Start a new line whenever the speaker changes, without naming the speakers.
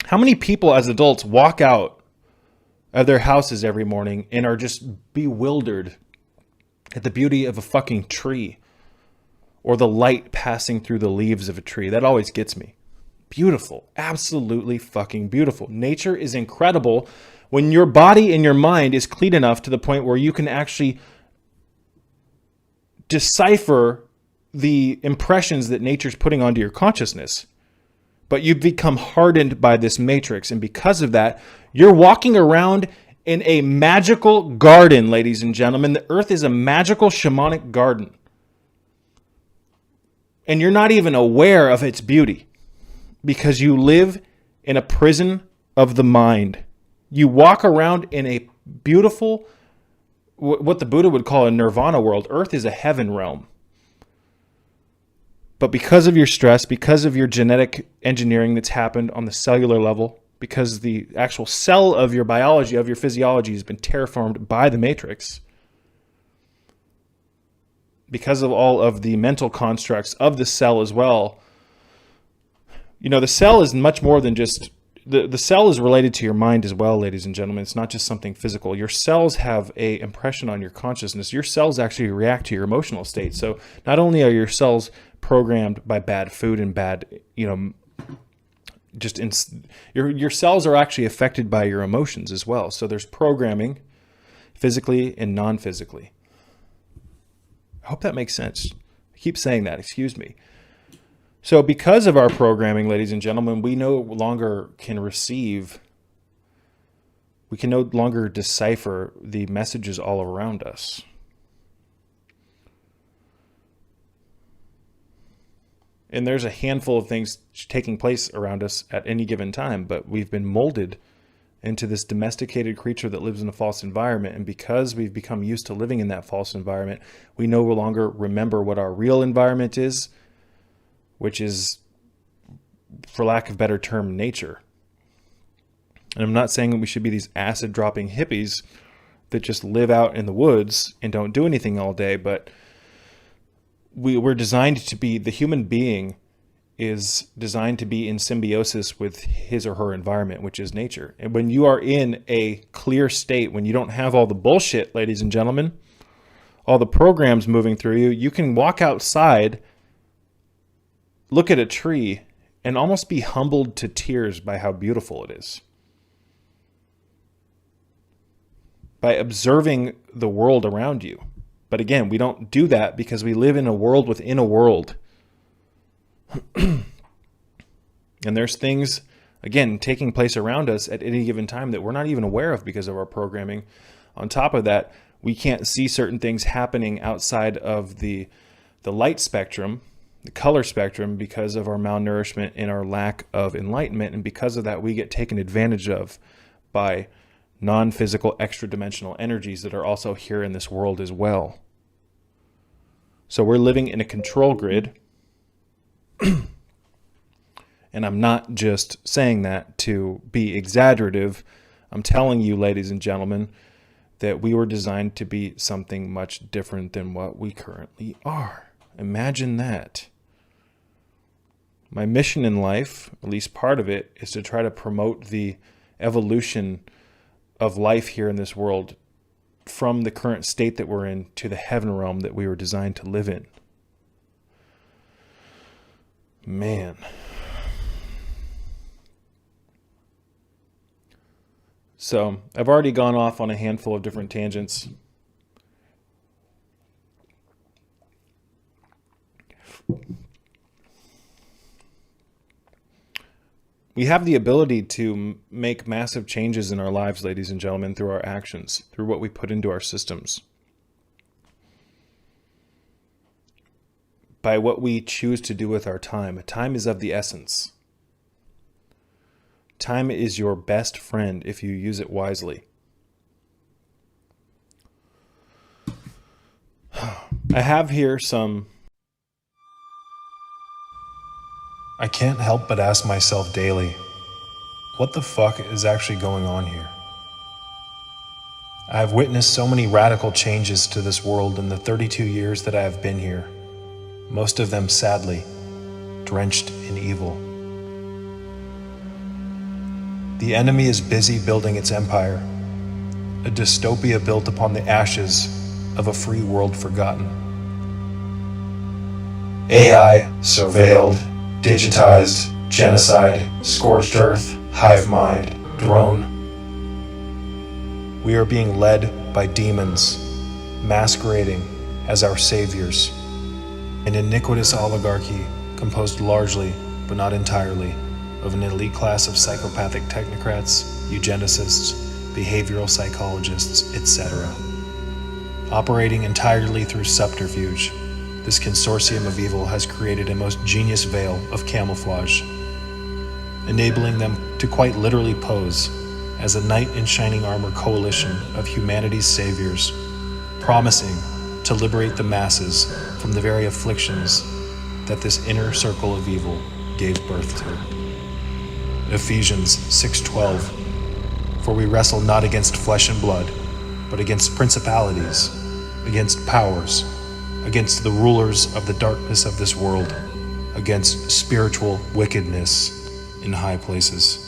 How many people as adults walk out of their houses every morning and are just bewildered at the beauty of a fucking tree or the light passing through the leaves of a tree? That always gets me. Beautiful. Absolutely fucking beautiful. Nature is incredible when your body and your mind is clean enough to the point where you can actually decipher the impressions that nature's putting onto your consciousness. But you've become hardened by this matrix. And because of that, you're walking around in a magical garden, ladies and gentlemen. The earth is a magical shamanic garden. And you're not even aware of its beauty because you live in a prison of the mind. You walk around in a beautiful, what the Buddha would call a nirvana world. Earth is a heaven realm. But because of your stress, because of your genetic engineering that's happened on the cellular level, because the actual cell of your biology, of your physiology has been terraformed by the matrix, because of all of the mental constructs of the cell as well, you know, the cell is much more than just, the cell is related to your mind as well, ladies and gentlemen. It's not just something physical. Your cells have a impression on your consciousness. Your cells actually react to your emotional state. So not only are your cells programmed by bad food and bad, you know, your cells are actually affected by your emotions as well. So there's programming physically and non-physically. I hope that makes sense. I keep saying that, excuse me. So because of our programming, ladies and gentlemen, we no longer can receive, we can no longer decipher the messages all around us. And there's a handful of things taking place around us at any given time, but we've been molded into this domesticated creature that lives in a false environment. And because we've become used to living in that false environment, we no longer remember what our real environment is, which is, for lack of a better term, nature. And I'm not saying that we should be these acid-dropping hippies that just live out in the woods and don't do anything all day, but we're designed to be, the human being is designed to be in symbiosis with his or her environment, which is nature. And when you are in a clear state, when you don't have all the bullshit, ladies and gentlemen, all the programs moving through you, you can walk outside, look at a tree, and almost be humbled to tears by how beautiful it is. By observing the world around you. But again, we don't do that because we live in a world within a world. And there's things, again, taking place around us at any given time that we're not even aware of because of our programming. On top of that, we can't see certain things happening outside of the light spectrum, the color spectrum, because of our malnourishment and our lack of enlightenment. And because of that, we get taken advantage of by non-physical extra-dimensional energies that are also here in this world as well. So we're living in a control grid. And I'm not just saying that to be exaggerative. I'm telling you, ladies and gentlemen, that we were designed to be something much different than what we currently are. Imagine that. My mission in life, at least part of it, is to try to promote the evolution of life here in this world from the current state that we're in to the heaven realm that we were designed to live in. Man. So I've already gone off on a handful of different tangents. We have the ability to make massive changes in our lives, ladies and gentlemen, through our actions, through what we put into our systems. By what we choose to do with our time. Time is of the essence. Time is your best friend if you use it wisely. I have here some...
I can't help but ask myself daily, what the fuck is actually going on here? I have witnessed so many radical changes to this world in the 32 years that I have been here, most of them sadly drenched in evil. The enemy is busy building its empire, a dystopia built upon the ashes of a free world forgotten. AI, surveilled, digitized, genocide, scorched earth, hive mind, drone. We are being led by demons, masquerading as our saviors. An iniquitous oligarchy composed largely, but not entirely, of an elite class of psychopathic technocrats, eugenicists, behavioral psychologists, etc. Operating entirely through subterfuge, this consortium of evil has created a most genius veil of camouflage, enabling them to quite literally pose as a knight in shining armor coalition of humanity's saviors, promising to liberate the masses from the very afflictions that this inner circle of evil gave birth to. Ephesians 6:12, for we wrestle not against flesh and blood, but against principalities, against powers, against the rulers of the darkness of this world, against spiritual wickedness in high places.